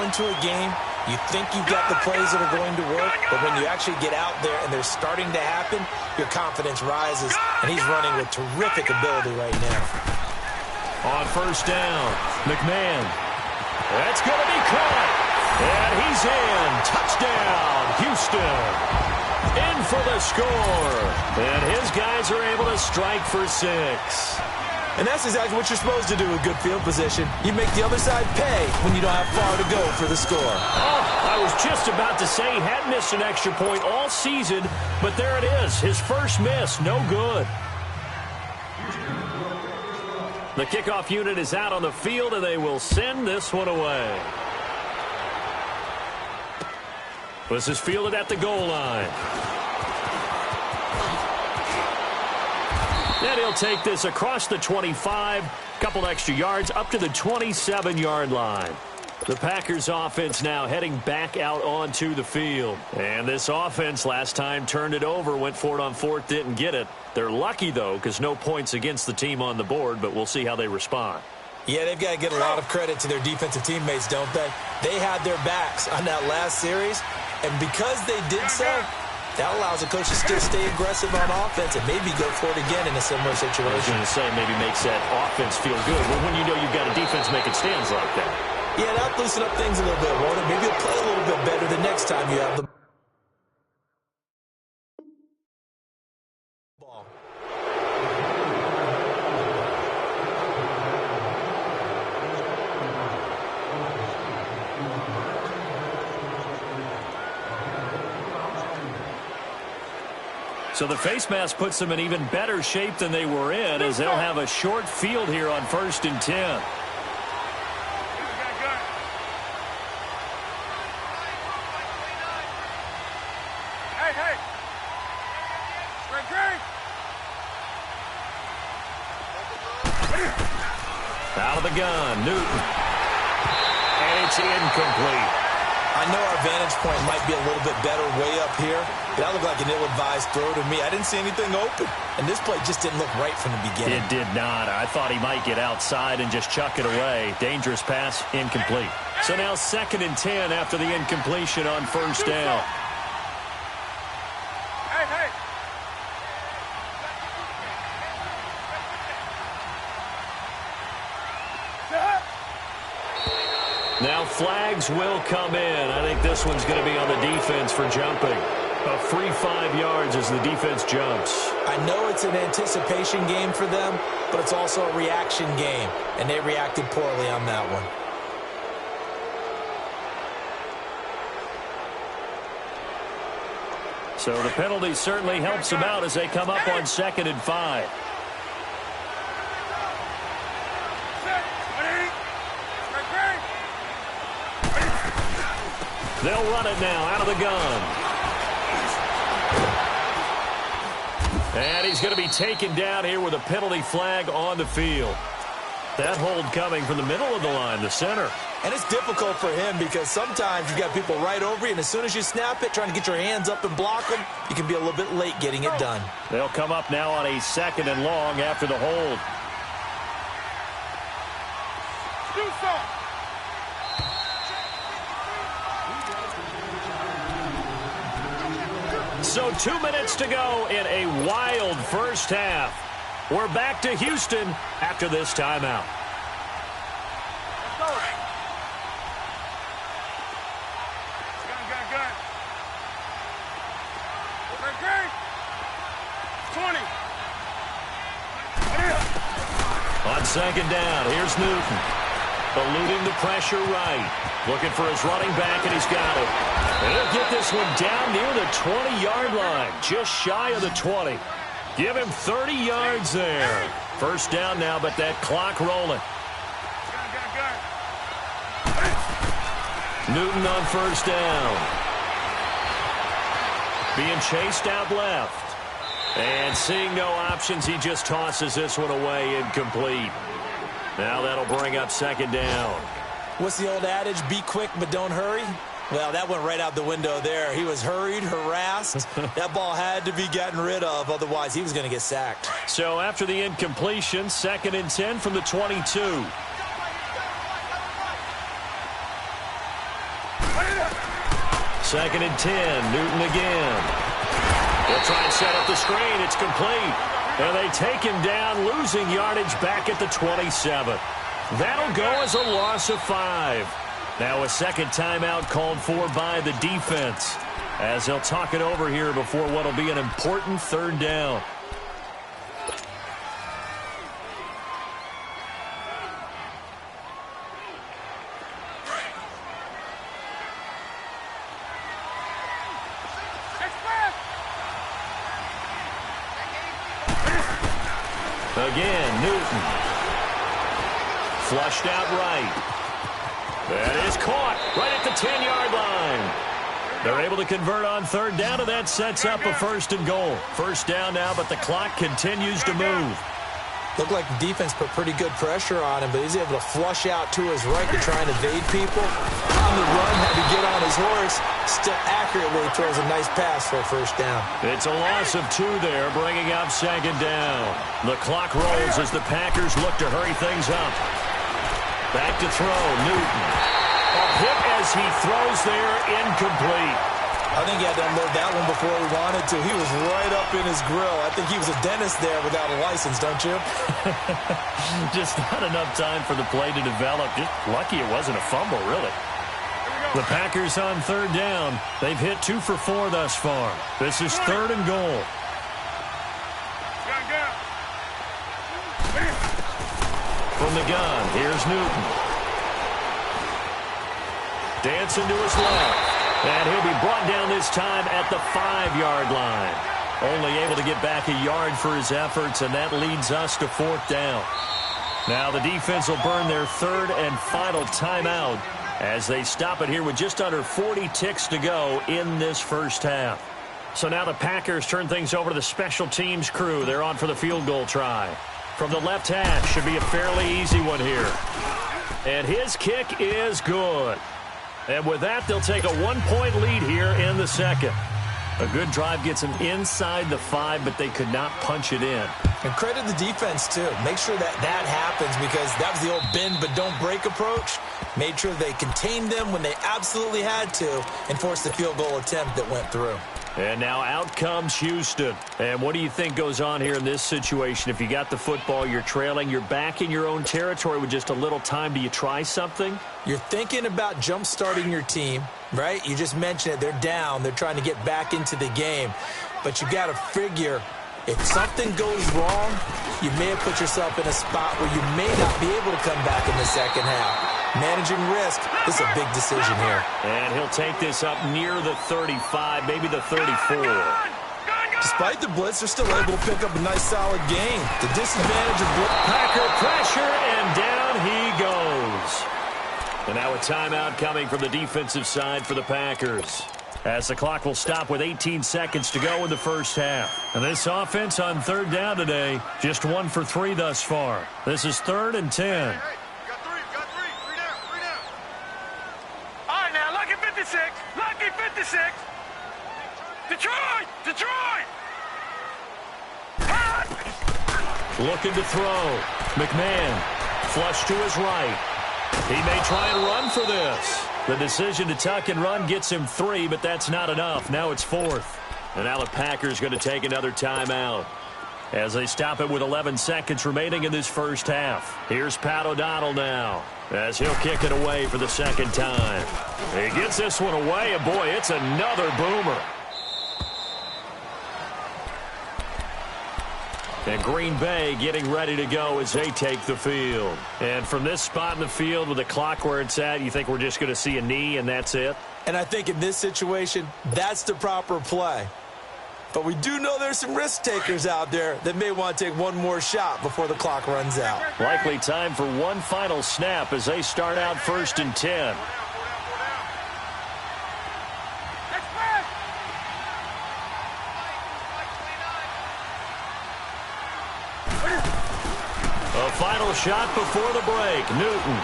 into a game, you think you've got the plays that are going to work, but when you actually get out there and they're starting to happen, your confidence rises, and he's running with terrific ability right now. On first down, McMahon. That's going to be caught. And he's in. Touchdown, Houston. In for the score. And his guys are able to strike for 6. And that's exactly what you're supposed to do with good field position. You make the other side pay when you don't have far to go for the score. Oh, I was just about to say he hadn't missed an extra point all season, but there it is. His first miss, no good. The kickoff unit is out on the field, and they will send this one away. This is fielded at the goal line. Then he'll take this across the 25, couple extra yards up to the 27-yard line. The Packers offense now heading back out onto the field. And this offense last time turned it over, went for it on fourth, didn't get it. They're lucky, though, because no points against the team on the board, but we'll see how they respond. Yeah, they've got to get a lot of credit to their defensive teammates, don't they? They had their backs on that last series, and because they did so, that allows the coach to still stay aggressive on offense and maybe go for it again in a similar situation. I was going to say maybe makes that offense feel good. Well, when you know you've got a defense making stands like that. Yeah, that'll loosen up things a little bit, won't it? Maybe you'll play a little bit better the next time you have the ball. So the face mask puts them in even better shape than they were in, as they'll have a short field here on 1st and 10. Out of the gun, Newton. And it's incomplete. I know our vantage point might be a little bit better way up here, but that looked like an ill-advised throw to me. I didn't see anything open, and this play just didn't look right from the beginning. It did not. I thought he might get outside and just chuck it away. Dangerous pass, incomplete. So now 2nd and 10 after the incompletion on first down. Now flags will come in. I think this one's going to be on the defense for jumping. A free 5 yards as the defense jumps. I know it's an anticipation game for them, but it's also a reaction game, and they reacted poorly on that one. So the penalty certainly helps them out as they come up on 2nd and 5. They'll run it now out of the gun. And he's going to be taken down here with a penalty flag on the field. That hold coming from the middle of the line, the center. And it's difficult for him because sometimes you've got people right over you, and as soon as you snap it, trying to get your hands up and block them, you can be a little bit late getting it done. They'll come up now on a 2nd and long after the hold. So 2 minutes to go in a wild first half. We're back to Houston after this timeout. On 2nd down, here's Newton. Eluding the pressure right. Looking for his running back, and he's got it. And he'll get this one down near the 20-yard line, just shy of the 20. Give him 30 yards there. First down now, but that clock rolling. Newton on first down. Being chased out left. And seeing no options, he just tosses this one away incomplete. Now that'll bring up 2nd down. What's the old adage? Be quick, but don't hurry. Well, that went right out the window there. He was hurried, harassed. That ball had to be gotten rid of, otherwise he was going to get sacked. So after the incompletion, 2nd and 10 from the 22. Second and 10. Newton again. They'll try and set up the screen. It's complete. And they take him down, losing yardage back at the 27. That'll go as a loss of 5. Now a second timeout called for by the defense, as they'll talk it over here before what will be an important third down. Again, Newton. Flushed out right. That is caught right at the 10-yard line. They're able to convert on third down, and that sets up a first and goal. First down now, but the clock continues to move. Looked like the defense put pretty good pressure on him, but he's able to flush out to his right to try and evade people. On the run, had to get on his horse. Still accurately throws a nice pass for a first down. It's a loss of 2 there, bringing up second down. The clock rolls as the Packers look to hurry things up. Back to throw, Newton. A hit as he throws there, incomplete. I think he had to unload that one before he wanted to. He was right up in his grill. I think he was a dentist there without a license, don't you? Just not enough time for the play to develop. Just lucky it wasn't a fumble, really. The Packers on third down. They've hit 2 for 4 thus far. This is third and goal. From the gun, here's Newton. Dancing to his left. And he'll be brought down this time at the 5-yard line. Only able to get back a yard for his efforts, and that leads us to fourth down. Now the defense will burn their third and final timeout as they stop it here with just under 40 ticks to go in this first half. So now the Packers turn things over to the special teams crew. They're on for the field goal try. From the left hash, should be a fairly easy one here. And his kick is good. And with that, they'll take a 1-point lead here in the second. A good drive gets them inside the 5, but they could not punch it in. And credit the defense, too. Make sure that happens, because that was the old bend but don't break approach. Made sure they contained them when they absolutely had to and forced the field goal attempt that went through. And now out comes Houston. And what do you think goes on here in this situation? If you got the football, you're trailing, you're back in your own territory with just a little time. Do you try something? You're thinking about jump-starting your team, right? You just mentioned it. They're down. They're trying to get back into the game. But you got to figure, if something goes wrong, you may have put yourself in a spot where you may not be able to come back in the second half. Managing risk, this is a big decision here. And he'll take this up near the 35, maybe the 34. Despite the blitz, they're still able to pick up a nice, solid gain. The disadvantage of blitz. Packer pressure, and down he goes. And now a timeout coming from the defensive side for the Packers, as the clock will stop with 18 seconds to go in the first half. And this offense on third down today, just 1 for 3 thus far. This is 3rd and 10. Lucky 56. Detroit. Looking to throw. McMahon, flush to his right. He may try and run for this. The decision to tuck and run gets him 3, but that's not enough. Now it's 4th. And now the Packers going to take another timeout as they stop it with 11 seconds remaining in this first half. Here's Pat O'Donnell now, as he'll kick it away for the second time. He gets this one away, and boy, it's another boomer. And Green Bay getting ready to go as they take the field. And from this spot in the field with the clock where it's at, you think we're just going to see a knee and that's it? And I think in this situation, that's the proper play. But we do know there's some risk takers out there that may want to take one more shot before the clock runs out. Likely time for one final snap as they start out 1st and 10. A final shot before the break. Newton.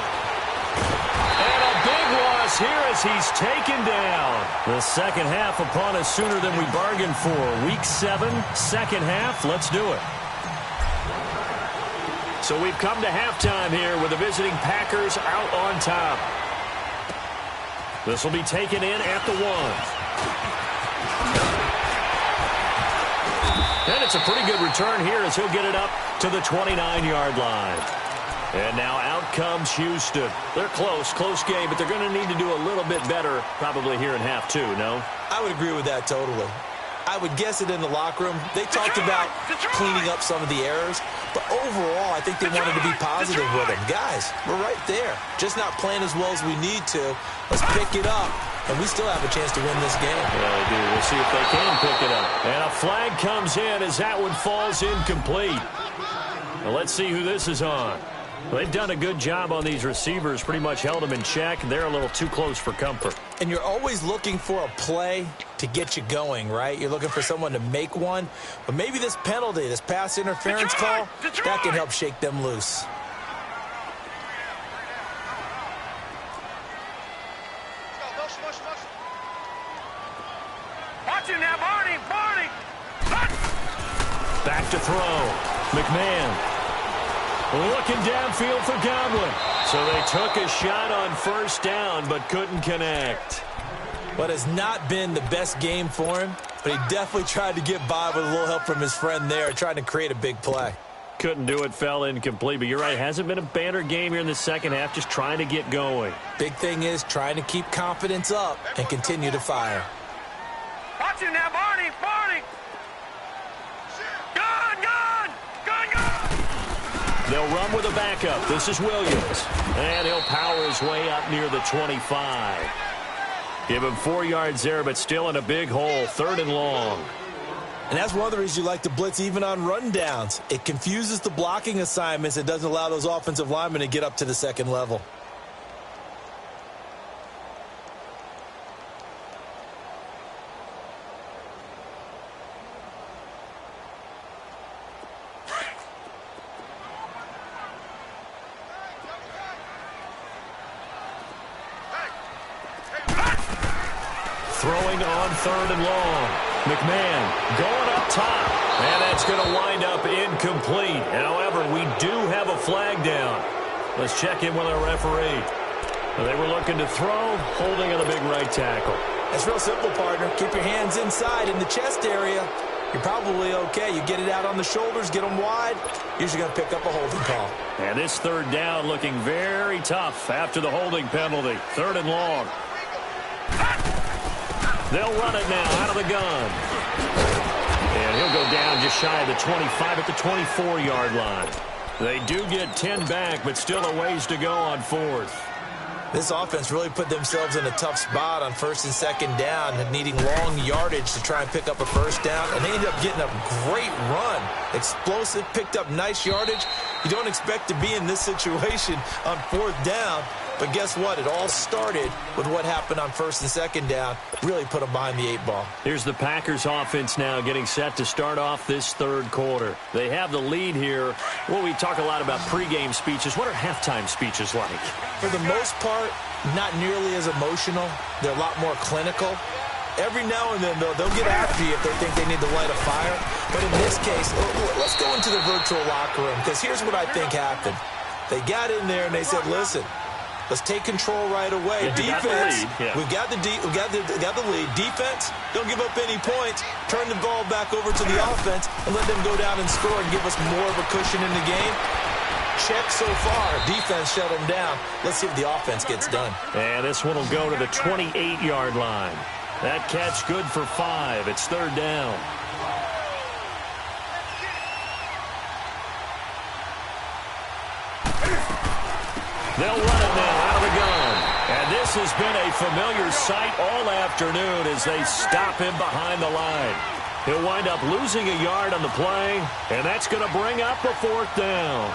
And a big loss here as he's taken down. The second half upon us sooner than we bargained for. Week 7, second half. Let's do it. So we've come to halftime here with the visiting Packers out on top. This will be taken in at the 1. And it's a pretty good return here as he'll get it up to the 29-yard line. And now out comes Houston. They're close game, but they're going to need to do a little bit better probably here in half 2, no? I would agree with that totally. I would guess it in the locker room. They talked about cleaning up some of the errors, but overall, I think they wanted to be positive with them. Guys, we're right there. Just not playing as well as we need to. Let's pick it up, and we still have a chance to win this game. Yeah, they do. We'll see if they can pick it up. And a flag comes in as that one falls incomplete. Well, let's see who this is on. They've done a good job on these receivers, pretty much held them in check, and they're a little too close for comfort. And you're always looking for a play to get you going, right? You're looking for someone to make one. But maybe this penalty, this pass interference call, that can help shake them loose. Watch it now, Barney. Back to throw. McMahon. Looking downfield for Godwin. So they took a shot on first down, but couldn't connect. But it's not been the best game for him, but he definitely tried to get by with a little help from his friend there, trying to create a big play. Couldn't do it, fell incomplete. But you're right, hasn't been a banner game here in the second half, just trying to get going. Big thing is trying to keep confidence up and continue to fire. Watch it now, Barney. They'll run with a backup. This is Williams. And he'll power his way up near the 25. Give him 4 yards there, but still in a big hole. 3rd and long. And that's one of the reasons you like to blitz even on rundowns. It confuses the blocking assignments. It doesn't allow those offensive linemen to get up to the second level. Throwing on 3rd and long. McMahon going up top. And that's going to wind up incomplete. However, we do have a flag down. Let's check in with our referee. They were looking to throw, holding on the big right tackle. That's real simple, partner. Keep your hands inside in the chest area. You're probably okay. You get it out on the shoulders, get them wide. Usually going to pick up a holding call. And this 3rd down looking very tough after the holding penalty. 3rd and long. They'll run it now out of the gun. And he'll go down just shy of the 25 at the 24-yard line. They do get 10 back, but still a ways to go on 4th. This offense really put themselves in a tough spot on 1st and 2nd down, needing long yardage to try and pick up a 1st down, and they ended up getting a great run. Explosive, picked up nice yardage. You don't expect to be in this situation on 4th down, but guess what? It all started with what happened on 1st and 2nd down. Really put them behind the 8 ball. Here's the Packers offense now getting set to start off this 3rd quarter. They have the lead here. Well, we talk a lot about pregame speeches. What are halftime speeches like? For the most part, not nearly as emotional. They're a lot more clinical. Every now and then, they'll get after you if they think they need to light a fire. But in this case, let's go into the virtual locker room, because here's what I think happened. They got in there and they said, listen, let's take control right away. Defense, we've got the lead. Defense, don't give up any points. Turn the ball back over to the offense and let them go down and score and give us more of a cushion in the game. Check so far. Defense shut them down. Let's see if the offense gets done. And this one will go to the 28-yard line. That catch good for 5. It's 3rd down. They'll run it now out of the gun. And this has been a familiar sight all afternoon as they stop him behind the line. He'll wind up losing a yard on the play, and that's going to bring up a 4th down.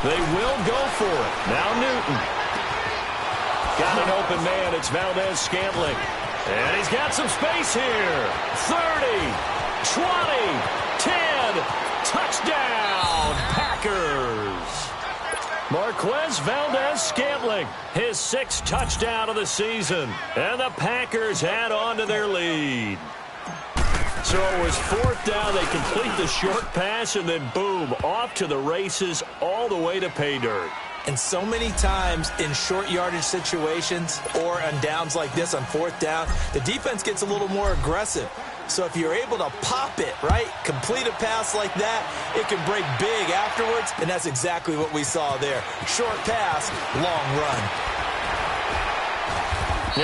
They will go for it. Now Newton. Got an open man. It's Valdez-Scantling. And he's got some space here. 30, 20, 10. Touchdown, Packers. Marquez Valdez-Scantling, his 6th touchdown of the season. And the Packers add on to their lead. So it was 4th down. They complete the short pass, and then boom, off to the races all the way to pay dirt. And so many times in short yardage situations or on downs like this on 4th down, the defense gets a little more aggressive. So if you're able to pop it, right, complete a pass like that, it can break big afterwards, and that's exactly what we saw there. Short pass, long run.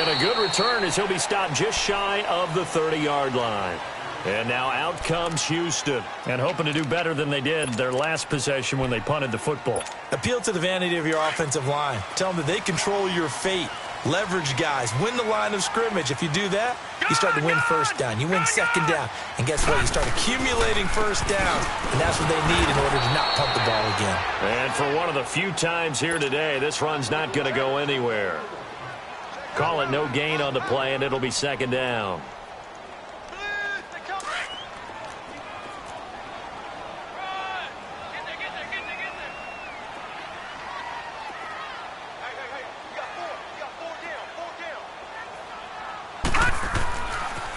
And a good return as he'll be stopped just shy of the 30-yard line. And now out comes Houston. And hoping to do better than they did their last possession when they punted the football. Appeal to the vanity of your offensive line. Tell them that they control your fate. Leverage guys. Win the line of scrimmage. If you do that, you start to win 1st down. You win 2nd down. And guess what? You start accumulating 1st downs. And that's what they need in order to not punt the ball again. And for one of the few times here today, this run's not going to go anywhere. Call it no gain on the play, and it'll be 2nd down.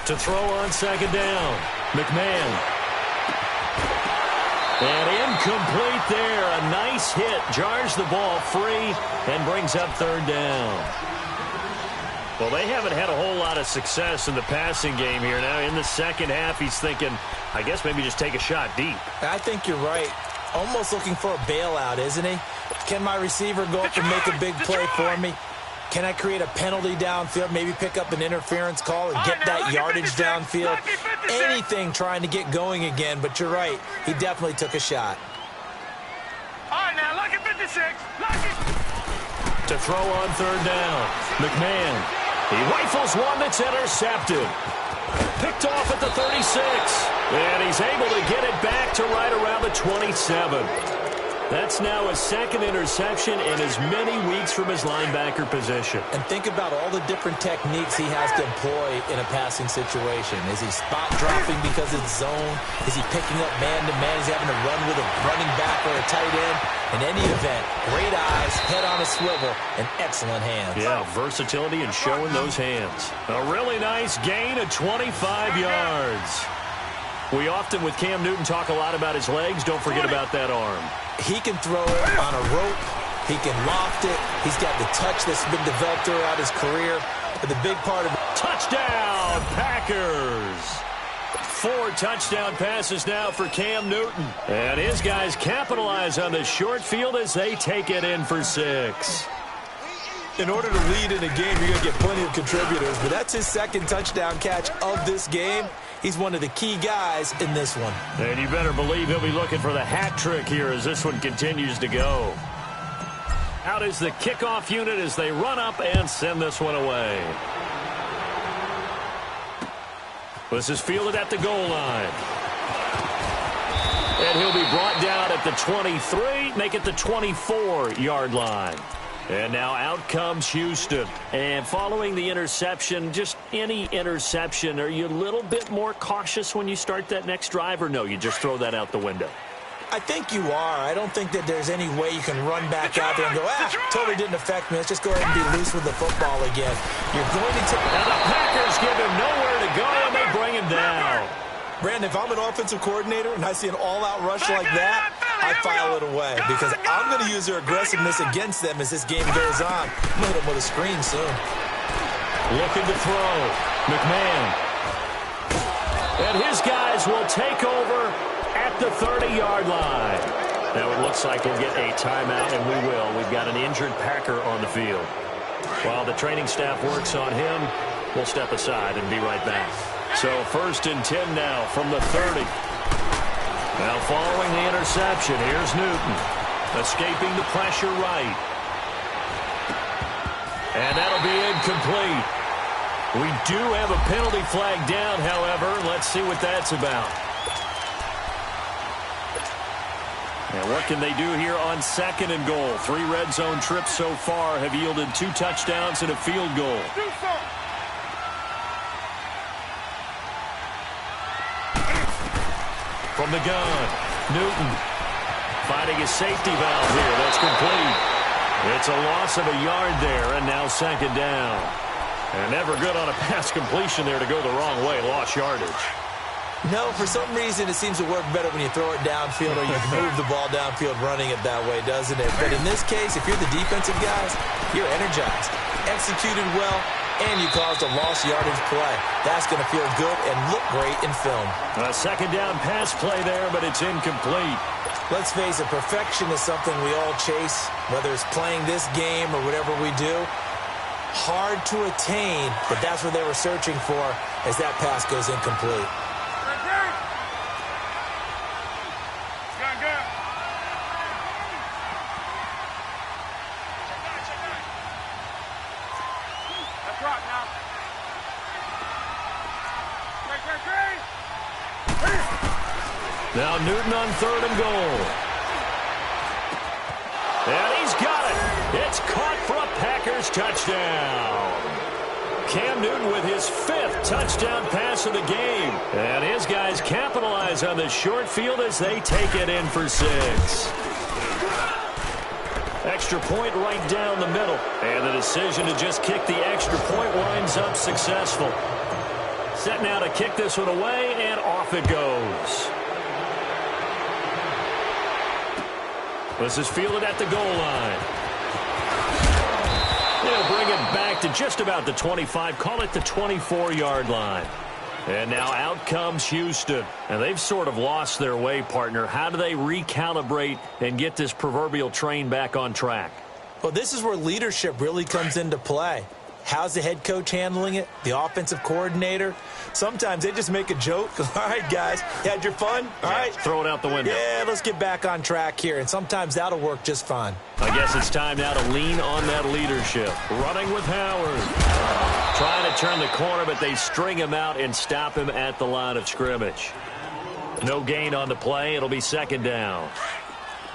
To throw on 2nd down, McMahon. And incomplete there. A nice hit. Jars the ball free and brings up 3rd down. Well, they haven't had a whole lot of success in the passing game here. Now in the 2nd half, he's thinking, I guess maybe just take a shot deep. I think you're right. Almost looking for a bailout, isn't he? Can my receiver go up and make a big play for me? Can I create a penalty downfield, maybe pick up an interference call and get that yardage downfield? Anything trying to get going again, but you're right. He definitely took a shot. All right, now, lucky 56. Lucky. To throw on 3rd down, McMahon. He rifles one that's intercepted. Picked off at the 36. And he's able to get it back to right around the 27. That's now his 2nd interception in as many weeks from his linebacker position. And think about all the different techniques he has to employ in a passing situation. Is he spot dropping because it's zone? Is he picking up man-to-man? Is he having to run with a running back or a tight end? In any event, great eyes, head on a swivel, and excellent hands. Yeah, versatility and showing those hands. A really nice gain of 25 yards. We often, with Cam Newton, talk a lot about his legs. Don't forget about that arm. He can throw it on a rope. He can loft it. He's got the touch that's been developed throughout his career. But the big part of it. Touchdown, Packers. 4 touchdown passes now for Cam Newton. And his guys capitalize on the short field as they take it in for 6. In order to lead in a game, you're going to get plenty of contributors. But that's his 2nd touchdown catch of this game. He's one of the key guys in this one. And you better believe he'll be looking for the hat trick here as this one continues to go. Out is the kickoff unit as they run up and send this one away. This is fielded at the goal line. And he'll be brought down at the 23, make it the 24-yard line. And now out comes Houston. And following the interception, just any interception, are you a little bit more cautious when you start that next drive, or no, you just throw that out the window? I think you are. I don't think that there's any way you can run back out there and go, totally didn't affect me. Let's just go ahead and be loose with the football again. You're going to take... Now the Packers give him nowhere to go, and they bring him down. Brandon, if I'm an offensive coordinator and I see an all-out rush like that, I file it away because I'm going to use their aggressiveness against them as this game goes on. I'm going to hit them with a screen soon. Looking to throw. McMahon. And his guys will take over at the 30-yard line. Now it looks like we'll get a timeout, and we will. We've got an injured Packer on the field. While the training staff works on him, we'll step aside and be right back. So 1st and 10 now from the 30. Now following the interception, here's Newton. Escaping the pressure right. And that'll be incomplete. We do have a penalty flag down, however. Let's see what that's about. And what can they do here on 2nd and goal? 3 red zone trips so far have yielded 2 touchdowns and a field goal. From the gun, Newton finding his safety valve here. That's complete. It's a loss of a yard there, and now 2nd down. And never good on a pass completion there to go the wrong way. Lost yardage. No, for some reason it seems to work better when you throw it downfield or you move the ball downfield running it that way, doesn't it? But in this case, if you're the defensive guys, you're energized, executed well, and you caused a lost yardage play. That's going to feel good and look great in film. A second down pass play there, but it's incomplete. Let's face it, perfection is something we all chase, whether it's playing this game or whatever we do. Hard to attain, but that's what they were searching for as that pass goes incomplete. Now Newton on 3rd and goal. And he's got it. It's caught for a Packers touchdown. Cam Newton with his 5th touchdown pass of the game. And his guys capitalize on the short field as they take it in for 6. Extra point right down the middle. And the decision to just kick the extra point winds up successful. Set now to kick this one away, and off it goes. This is fielded at the goal line. They'll bring it back to just about the 25, call it the 24-yard line. And now out comes Houston. And they've sort of lost their way, partner. How do they recalibrate and get this proverbial train back on track? Well, this is where leadership really comes into play. How's the head coach handling it? The offensive coordinator? Sometimes they just make a joke. All right, guys, you had your fun? All right. Throw it out the window. Yeah, let's get back on track here. And sometimes that'll work just fine. I guess it's time now to lean on that leadership. Running with Howard. Trying to turn the corner, but they string him out and stop him at the line of scrimmage. No gain on the play. It'll be 2nd down.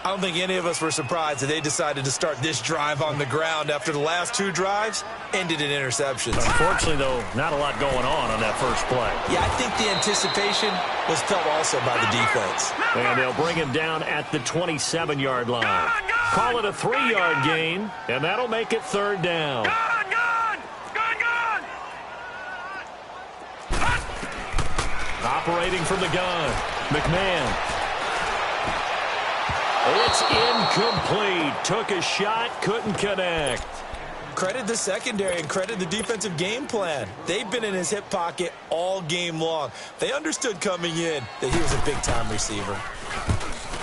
I don't think any of us were surprised that they decided to start this drive on the ground after the last 2 drives ended in interceptions. Unfortunately, though, not a lot going on that first play. Yeah, I think the anticipation was felt also by the defense. And they'll bring him down at the 27-yard line. Call it a 3-yard gain, and that'll make it 3rd down. Operating from the gun, McMahon. It's incomplete. Took a shot, couldn't connect. Credit the secondary and credit the defensive game plan. They've been in his hip pocket all game long. They understood coming in that he was a big-time receiver.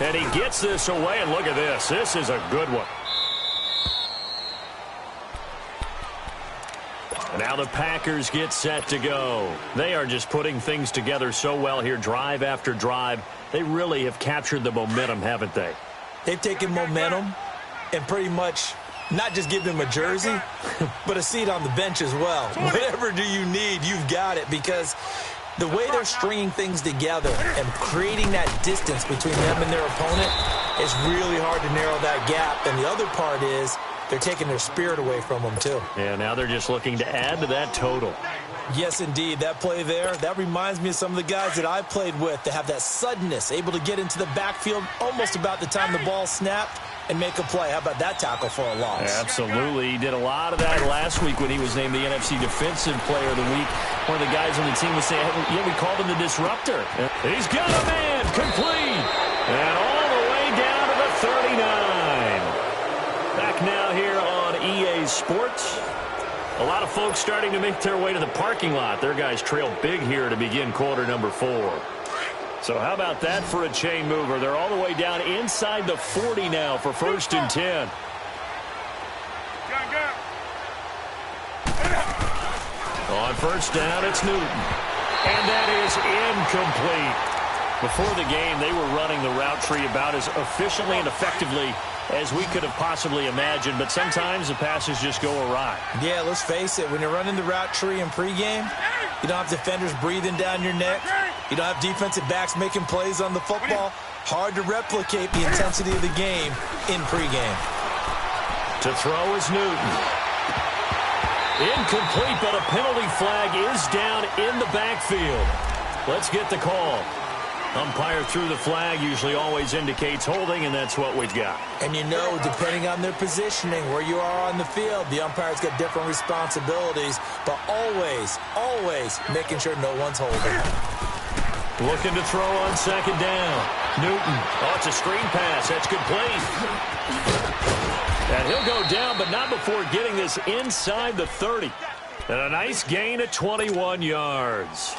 And he gets this away, and look at this. This is a good one. Now the Packers get set to go. They are just putting things together so well here, drive after drive. They really have captured the momentum, haven't they? They've taken momentum and pretty much not just give them a jersey, but a seat on the bench as well. Whatever do you need, you've got it, because the way they're stringing things together and creating that distance between them and their opponent is really hard to narrow that gap. And the other part is they're taking their spirit away from them, too. Yeah, now they're just looking to add to that total. Yes, indeed. That play there, that reminds me of some of the guys that I played with that have that suddenness, able to get into the backfield almost about the time the ball snapped and make a play. How about that tackle for a loss? Absolutely. He did a lot of that last week when he was named the NFC Defensive Player of the Week. One of the guys on the team was saying, yeah, we called him the disruptor. He's got a man, complete, and all the way down to the 39. Back now here on EA Sports. A lot of folks starting to make their way to the parking lot. Their guys trail big here to begin quarter number 4. So how about that for a chain mover? They're all the way down inside the 40 now for 1st and 10. On 1st down, it's Newton. And that is incomplete. Before the game, they were running the route tree about as efficiently and effectively as we could have possibly imagined, but sometimes the passes just go awry. Yeah, let's face it. When you're running the route tree in pregame, you don't have defenders breathing down your neck. You don't have defensive backs making plays on the football. Hard to replicate the intensity of the game in pregame. To throw is Newton. Incomplete, but a penalty flag is down in the backfield. Let's get the call. Umpire threw the flag, usually always indicates holding, and that's what we've got. And you know, depending on their positioning, where you are on the field, the umpire's got different responsibilities, but always, always making sure no one's holding. Looking to throw on second down. Newton. Oh, it's a screen pass. That's complete. And he'll go down, but not before getting this inside the 30. And a nice gain of 21 yards.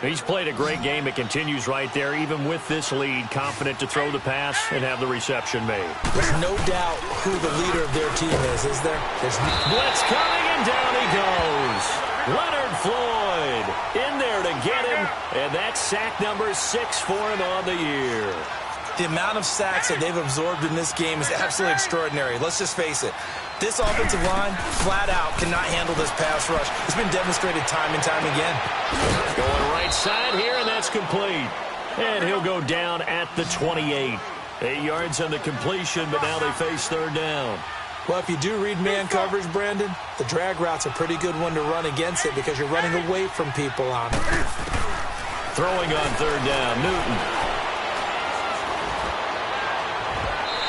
He's played a great game. It continues right there, even with this lead, confident to throw the pass and have the reception made. There's no doubt who the leader of their team is there? Blitz coming, and down he goes. Leonard Floyd in there to get him, and that's sack number 6 for him on the year. The amount of sacks that they've absorbed in this game is absolutely extraordinary. Let's just face it. This offensive line, flat out, cannot handle this pass rush. It's been demonstrated time and time again. Going right side here, and that's complete. And he'll go down at the 28. 8 yards on the completion, but now they face third down. Well, if you do read man coverage, Brandon, the drag route's a pretty good one to run against it because you're running away from people on it. Throwing on third down, Newton.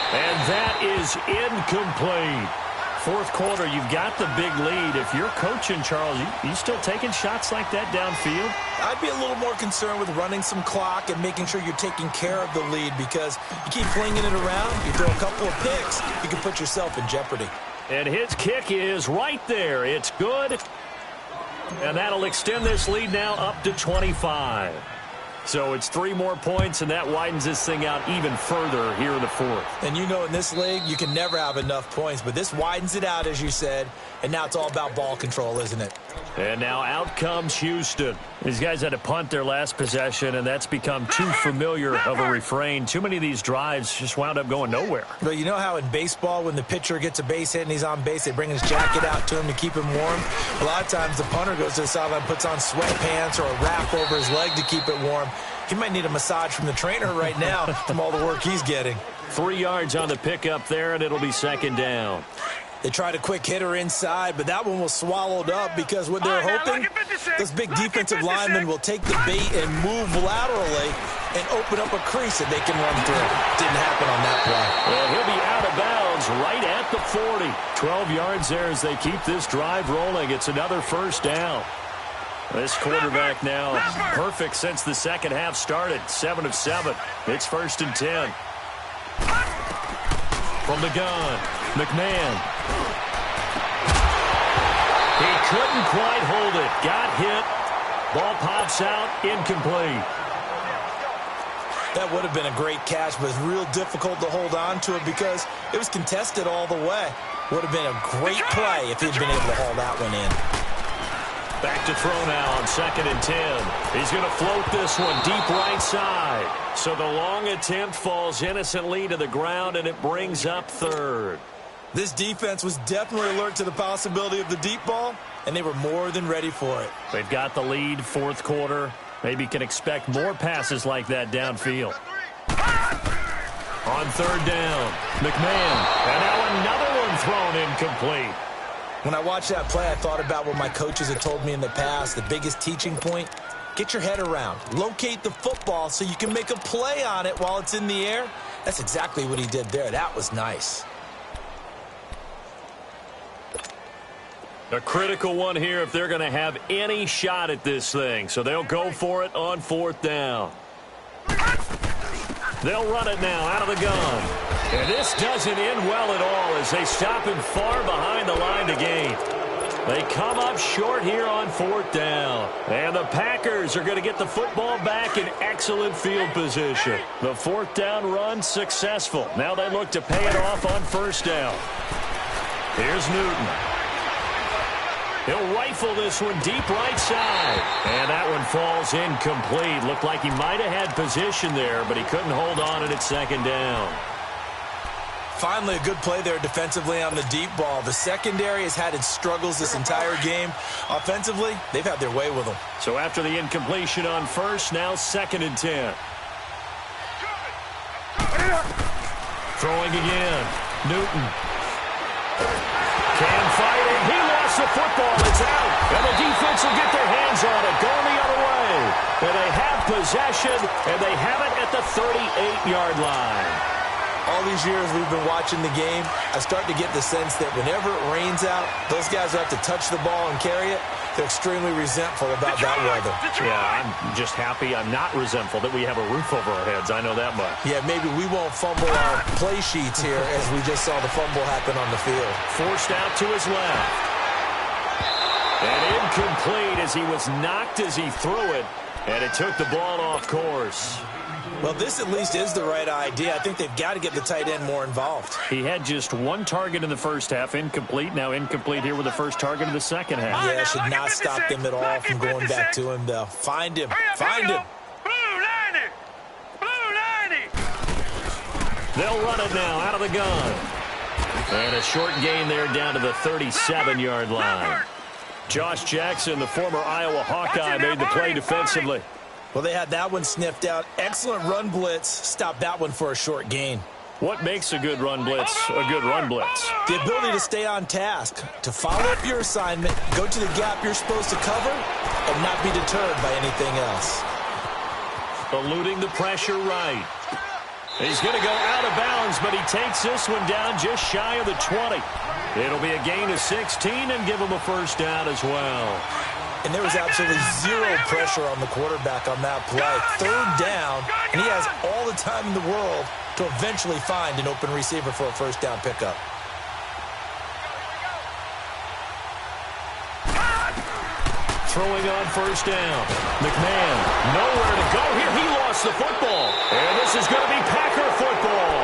And that is incomplete. Fourth quarter, you've got the big lead. If you're coaching, Charles, you still taking shots like that downfield? I'd be a little more concerned with running some clock and making sure you're taking care of the lead because you keep flinging it around, you throw a couple of picks, you can put yourself in jeopardy. And his kick is right there. It's good. And that'll extend this lead now up to 25. So it's 3 more points, and that widens this thing out even further here in the fourth. And you know in this league, you can never have enough points, but this widens it out, as you said, and now it's all about ball control, isn't it? And now out comes Houston. These guys had to punt their last possession, and that's become too familiar of a refrain. Too many of these drives just wound up going nowhere. But you know how in baseball, when the pitcher gets a base hit and he's on base, they bring his jacket out to him to keep him warm? A lot of times the punter goes to the sideline, puts on sweatpants or a wrap over his leg to keep it warm. He might need a massage from the trainer right now from all the work he's getting. 3 yards on the pickup there, and it'll be second down. They tried a quick hitter inside, but that one was swallowed up because what they're hoping, those big defensive linemen will take the bait and move laterally and open up a crease that they can run through. Didn't happen on that play. Well, he'll be out of bounds right at the 40. 12 yards there as they keep this drive rolling. It's another first down. This quarterback now perfect since the second half started. 7 of 7. It's 1st and 10. From the gun, McMahon. He couldn't quite hold it. Got hit. Ball pops out. Incomplete. That would have been a great catch, but it's real difficult to hold on to it because it was contested all the way. Would have been a great play if he'd been able to haul that one in. Back to throw now on 2nd and 10. He's going to float this one deep right side. So the long attempt falls innocently to the ground, and it brings up third. This defense was definitely alert to the possibility of the deep ball, and they were more than ready for it. They've got the lead, fourth quarter. Maybe can expect more passes like that downfield. On third down, McMahon. And now another one thrown incomplete. When I watched that play, I thought about what my coaches had told me in the past. The biggest teaching point, get your head around. Locate the football so you can make a play on it while it's in the air. That's exactly what he did there. That was nice. A critical one here if they're going to have any shot at this thing. So they'll go for it on 4th down. They'll run it now out of the gun. And this doesn't end well at all as they stop him far behind the line to gain. They come up short here on 4th down. And the Packers are going to get the football back in excellent field position. The 4th down run successful. Now they look to pay it off on 1st down. Here's Newton. He'll rifle this one deep right side. And that one falls incomplete. Looked like he might have had position there, but he couldn't hold on it at 2nd down. Finally, a good play there defensively on the deep ball. The secondary has had its struggles this entire game. Offensively, they've had their way with them. So after the incompletion on 1st, now 2nd and 10. Throwing again. Newton. Can fight it. He lost the football. It's out. And the defense will get their hands on it. Going the other way. And they have possession, and they have it at the 38-yard line. All these years we've been watching the game, I start to get the sense that whenever it rains out, those guys who have to touch the ball and carry it, they're extremely resentful about that weather. Yeah, I'm just happy I'm not resentful that we have a roof over our heads. I know that much. Yeah, maybe we won't fumble our play sheets here as we just saw the fumble happen on the field. Forced out to his left. And incomplete as he was knocked as he threw it, and it took the ball off course. Well, this at least is the right idea. I think they've got to get the tight end more involved. He had just one target in the first half, incomplete. Now incomplete here with the first target in the second half. Yeah, should not stop them at all from going back to him, though. Find him. Find him. Blue 90. Blue 90. They'll run it now out of the gun. And a short gain there down to the 37-yard line. Josh Jackson, the former Iowa Hawkeye, made the play defensively. Well, they had that one sniffed out. Excellent run blitz. Stopped that one for a short gain. What makes a good run blitz a good run blitz? The ability to stay on task, to follow up your assignment, go to the gap you're supposed to cover, and not be deterred by anything else. Eluding the pressure right. He's going to go out of bounds, but he takes this one down just shy of the 20. It'll be a gain of 16 and give him a first down as well. And there was absolutely zero pressure on the quarterback on that play. Third down, and he has all the time in the world to eventually find an open receiver for a first down pickup. Throwing on first down. McMahon, nowhere to go here. He lost the football. And this is going to be Packer football.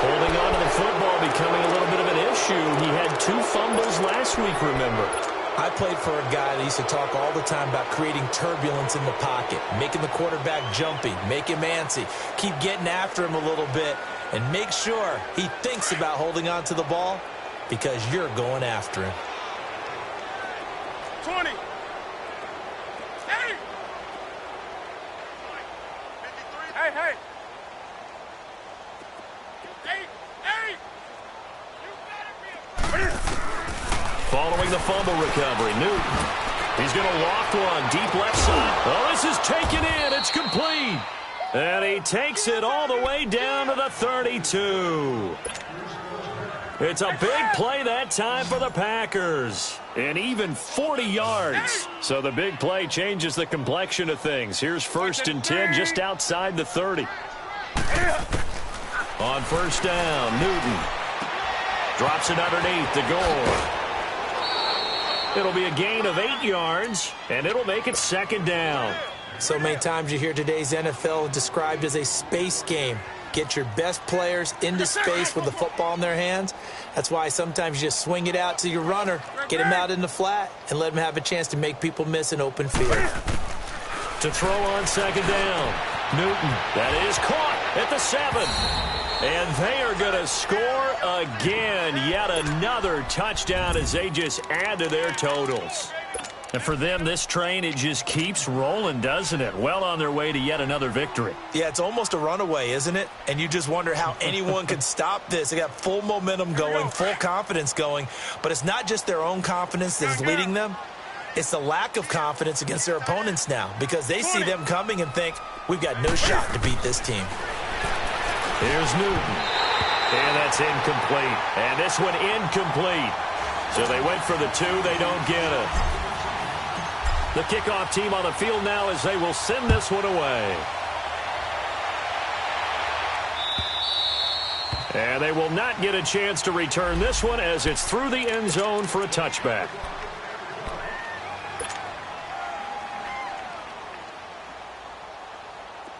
Holding on to the football becoming a little bit of an issue. He had 2 fumbles last week, remember. I played for a guy that used to talk all the time about creating turbulence in the pocket, making the quarterback jumpy, make him antsy, keep getting after him a little bit, and make sure he thinks about holding on to the ball because you're going after him. 20. Hey. Hey. Following the fumble recovery, Newton. He's going to loft one deep left side. Oh, this is taken in. It's complete. And he takes it all the way down to the 32. It's a big play that time for the Packers. And even 40 yards. So the big play changes the complexion of things. Here's 1st and 10 just outside the 30. On first down, Newton drops it underneath to Gore. It'll be a gain of 8 yards, and it'll make it 2nd down. So many times you hear today's NFL described as a space game. Get your best players into space with the football in their hands. That's why sometimes you just swing it out to your runner, get him out in the flat, and let him have a chance to make people miss an open field. To throw on 2nd down, Newton. That is caught at the 7. And they are going to score again. Yet another touchdown as they just add to their totals. And for them, this train, it just keeps rolling, doesn't it? Well on their way to yet another victory. Yeah, it's almost a runaway, isn't it? And you just wonder how anyone could stop this. They got full momentum going, full confidence going. But it's not just their own confidence that's leading them. It's the lack of confidence against their opponents now because they see them coming and think, we've got no shot to beat this team. Here's Newton. And that's incomplete. And this one incomplete. So they went for the 2. They don't get it. The kickoff team on the field now as they will send this one away. And they will not get a chance to return this one as it's through the end zone for a touchback.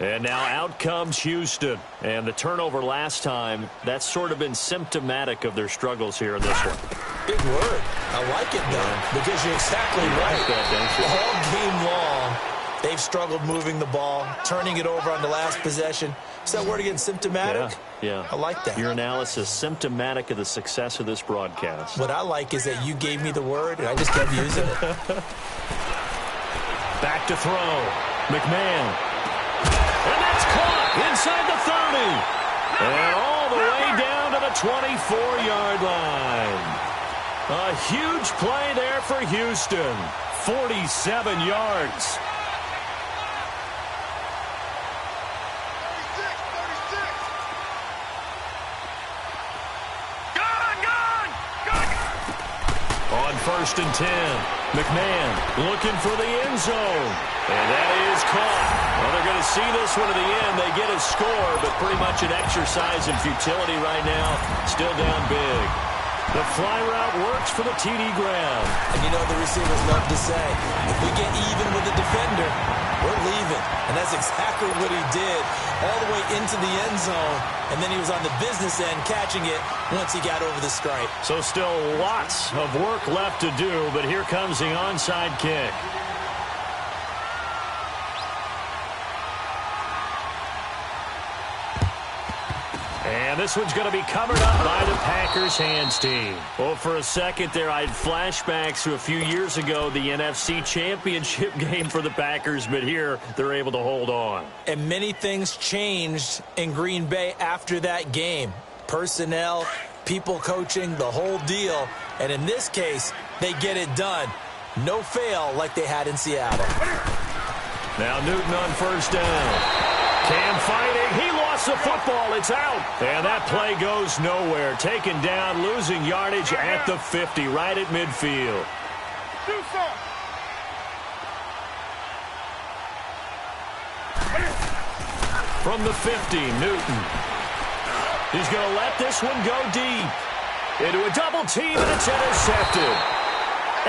And now out comes Houston. And the turnover last time, that's sort of been symptomatic of their struggles here in this one. Big word. I like it, though, because you're exactly right. All game long, they've struggled moving the ball, turning it over on the last possession. Is that word again, symptomatic? Yeah. I like that. Your analysis, symptomatic of the success of this broadcast. What I like is that you gave me the word, and I just kept using it. Back to throw. McMahon. And that's caught inside the 30. And all the way down to the 24-yard line. A huge play there for Houston. 47 yards. first and 10. McMahon looking for the end zone. And that is caught. Well, they're going to see this one to the end. They get a score, but pretty much an exercise in futility right now. Still down big. The fly route works for the TD grab. And you know the receivers love to say, if we get even with the defender, we're leaving. And that's exactly what he did all the way into the end zone. And then he was on the business end catching it once he got over the stripe. So still lots of work left to do, but here comes the onside kick. And this one's going to be covered up by the Packers hands team. Well, for a second there, I had flashbacks to a few years ago, the NFC Championship game for the Packers, but here they're able to hold on. And many things changed in Green Bay after that game. Personnel, people coaching, the whole deal. And in this case, they get it done. No fail like they had in Seattle. Now Newton on first down. Cam fighting. He lost the football. It's out. And that play goes nowhere. Taken down, losing yardage at the 50, right at midfield. From the 50, Newton. He's going to let this one go deep. Into a double team, and it's intercepted.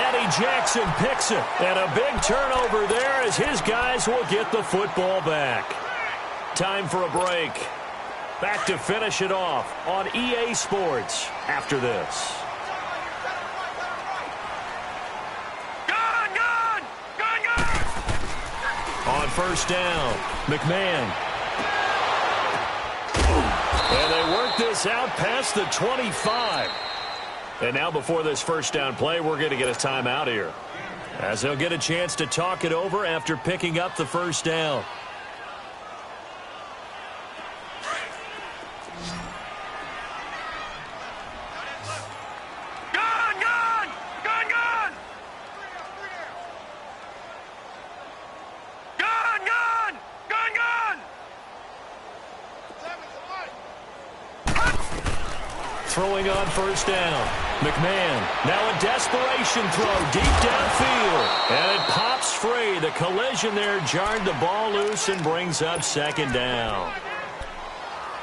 Eddie Jackson picks it. And a big turnover there as his guys will get the football back. Time for a break. Back to finish it off on EA Sports after this. On first down, McMahon. And they work this out past the 25. And now before this first down play, we're going to get a timeout here, as they'll get a chance to talk it over after picking up the first down. Throwing on first down. McMahon, now a desperation throw deep downfield. And it pops free. The collision there jarred the ball loose and brings up second down.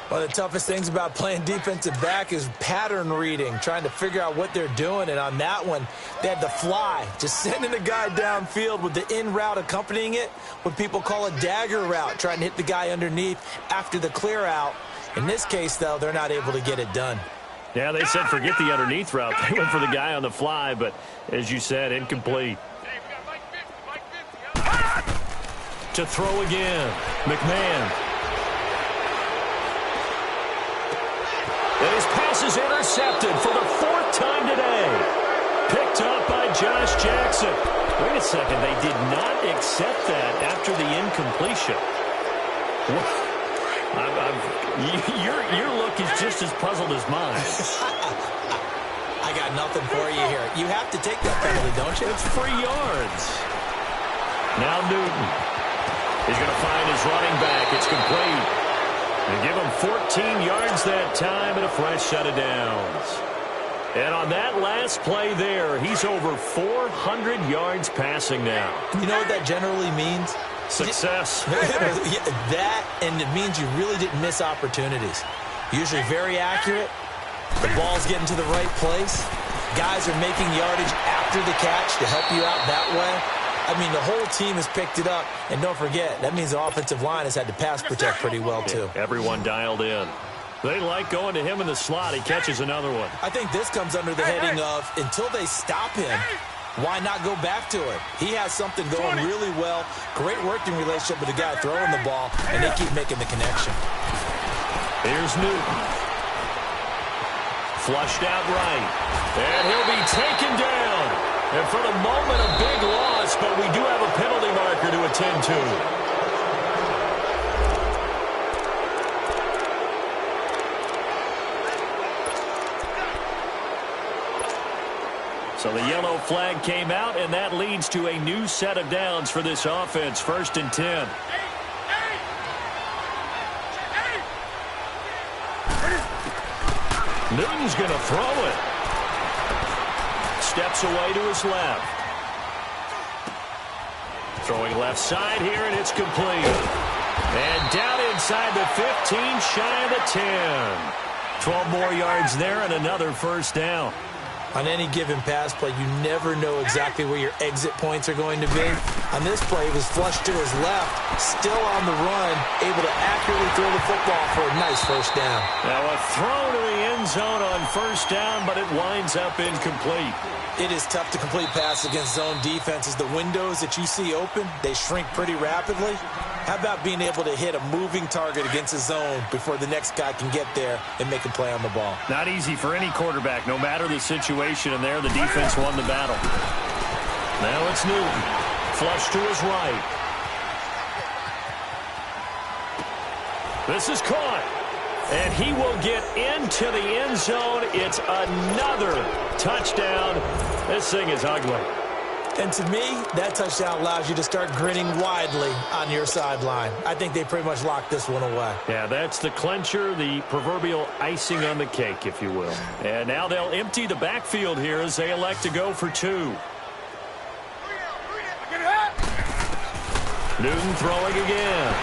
One of the toughest things about playing defensive back is pattern reading, trying to figure out what they're doing. And on that one, they had the fly, just sending the guy downfield with the in route accompanying it, what people call a dagger route, trying to hit the guy underneath after the clear out. In this case, though, they're not able to get it done. Yeah, they said forget the underneath route. They went for the guy on the fly, but as you said, incomplete. To throw again, McMahon. And his pass is intercepted for the fourth time today. Picked up by Josh Jackson. Wait a second, they did not accept that after the incompletion. Your look is just as puzzled as mine. I got nothing for you here. You have to take that penalty, don't you? It's free yards. Now Newton. He's going to find his running back. It's complete. They give him 14 yards that time and a fresh set of downs. And on that last play there, he's over 400 yards passing now. You know what that generally means? Success. That, and it means you really didn't miss opportunities. Usually very accurate. The ball's getting to the right place. Guys are making yardage after the catch to help you out that way. I mean, the whole team has picked it up. And don't forget, that means the offensive line has had to pass protect pretty well, too. Everyone dialed in. They like going to him in the slot. He catches another one. I think this comes under the heading of, until they stop him, why not go back to it? He has something going really well. Great working relationship with the guy throwing the ball, and they keep making the connection. Here's Newton. Flushed out right. And he'll be taken down. And for the moment, a big loss, but we do have a penalty marker to attend to. So the yellow flag came out, and that leads to a new set of downs for this offense. First and 10. Newton's going to throw it. steps away to his left. Throwing left side here, and it's complete. And down inside the 15, shy of the 10. 12 more yards there and another first down. On any given pass play, you never know exactly where your exit points are going to be. On this play, he was flushed to his left, still on the run, able to accurately throw the football for a nice first down. Now a throw to the end zone on first down, but it winds up incomplete. It is tough to complete pass against zone defenses. The windows that you see open, they shrink pretty rapidly. How about being able to hit a moving target against a zone before the next guy can get there and make a play on the ball? Not easy for any quarterback, no matter the situation, and there the defense won the battle. Now it's Newton. Flush to his right. This is caught. And he will get into the end zone. It's another touchdown. This thing is ugly. And to me, that touchdown allows you to start grinning widely on your sideline. I think they pretty much locked this one away. Yeah, that's the clincher, the proverbial icing on the cake, if you will. And now they'll empty the backfield here as they elect to go for two. Newton throwing again.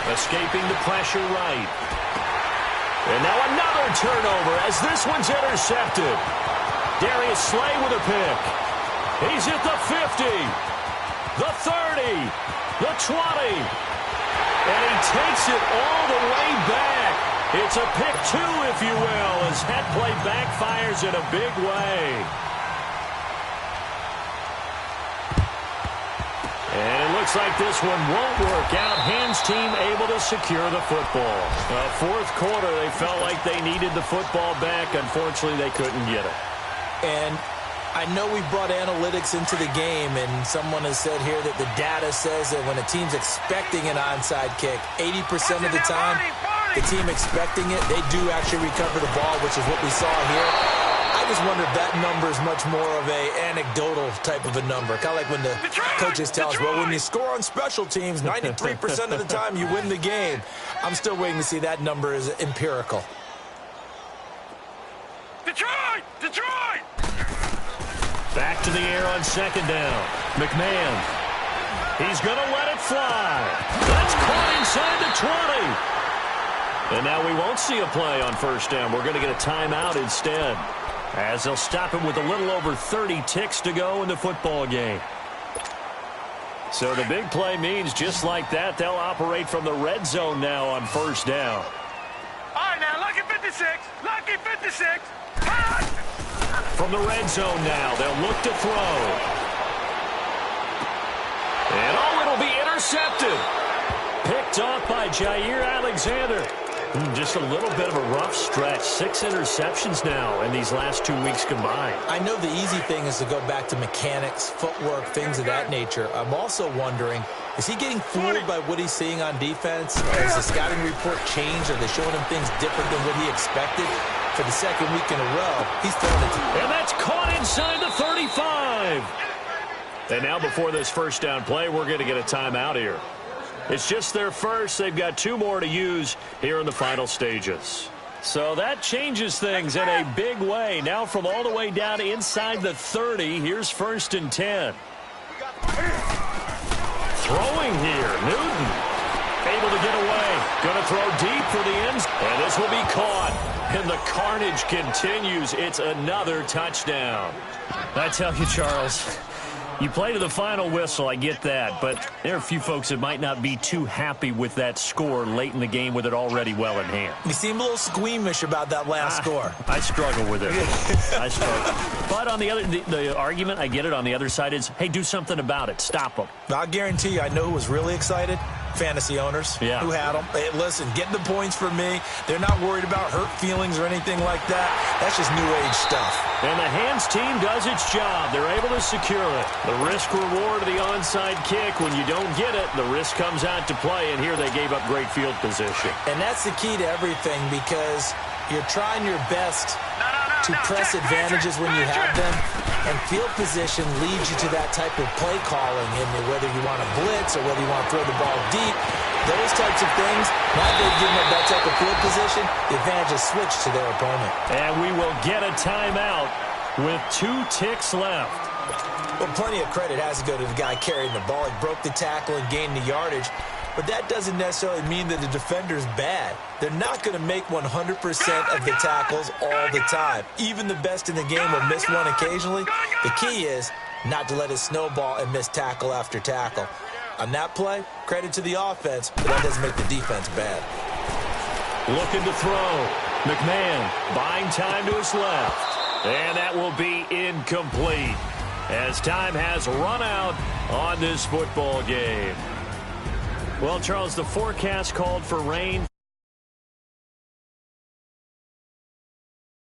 Escaping the pressure right. And now another turnover as this one's intercepted. Darius Slay with a pick. He's at the 50, the 30, the 20. And he takes it all the way back. It's a pick two, if you will, as that play backfires in a big way. And it looks like this one won't work out. Hans team able to secure the football. Fourth quarter, they felt like they needed the football back. Unfortunately, they couldn't get it. And I know we brought analytics into the game, and someone has said here that the data says that when a team's expecting an onside kick, 80% of the time, the team expecting it, they do actually recover the ball, which is what we saw here. I just wonder if that number is much more of a anecdotal type of a number. Kind of like when the coaches tell us, well, when you score on special teams, 93% of the time you win the game. I'm still waiting to see that number is empirical. Detroit! Detroit! Back to the air on second down. McMahon. He's going to let it fly. That's caught inside the 20. And now we won't see a play on first down. We're going to get a timeout instead, as they'll stop him with a little over 30 ticks to go in the football game. So the big play means just like that, they'll operate from the red zone now on first down. All right, now, lucky 56. Lucky 56. Hot! From the red zone now, they'll look to throw. And it'll be intercepted. Picked off by Jair Alexander. Just a little bit of a rough stretch. 6 interceptions now in these last 2 weeks combined. I know the easy thing is to go back to mechanics, footwork, things of that nature. I'm also wondering, is he getting fooled by what he's seeing on defense? Has the scouting report changed? Are they showing him things different than what he expected? For the second week in a row, he's throwing it to him. And that's caught inside the 35. And now before this first down play, we're going to get a timeout here. It's just their first. They've got 2 more to use here in the final stages. So that changes things in a big way. Now from all the way down inside the 30, here's 1st and 10. Throwing here, Newton. Able to get away. Going to throw deep for the end. And this will be caught. And the carnage continues. It's another touchdown. I tell you, Charles, you play to the final whistle, I get that, but there are a few folks that might not be too happy with that score late in the game with it already well in hand. You seem a little squeamish about that last score. I struggle with it. I struggle. But on the other, the argument, I get it, on the other side is, hey, do something about it. Stop them. I'll guarantee you, I know who was really excited. Fantasy owners who had them. Hey, listen, get the points for me. They're not worried about hurt feelings or anything like that. That's just new age stuff. And the Hands team does its job. They're able to secure it. The risk-reward of the onside kick, when you don't get it, the risk comes out to play, and here they gave up great field position. And that's the key to everything, because you're trying your best to press advantages when you have them, and field position leads you to that type of play calling, in whether you want to blitz or whether you want to throw the ball deep. Those types of things, now they've given up that type of field position, the advantage is switched to their opponent. And we will get a timeout with 2 ticks left. Well, plenty of credit has to go to the guy carrying the ball. He broke the tackle and gained the yardage. But that doesn't necessarily mean that the defender's bad. They're not going to make 100% of the tackles all the time. Even the best in the game will miss one occasionally. The key is not to let it snowball and miss tackle after tackle. On that play, credit to the offense, but that doesn't make the defense bad. Looking to throw. McMahon buying time to his left. And that will be incomplete as time has run out on this football game. Well, Charles, the forecast called for rain.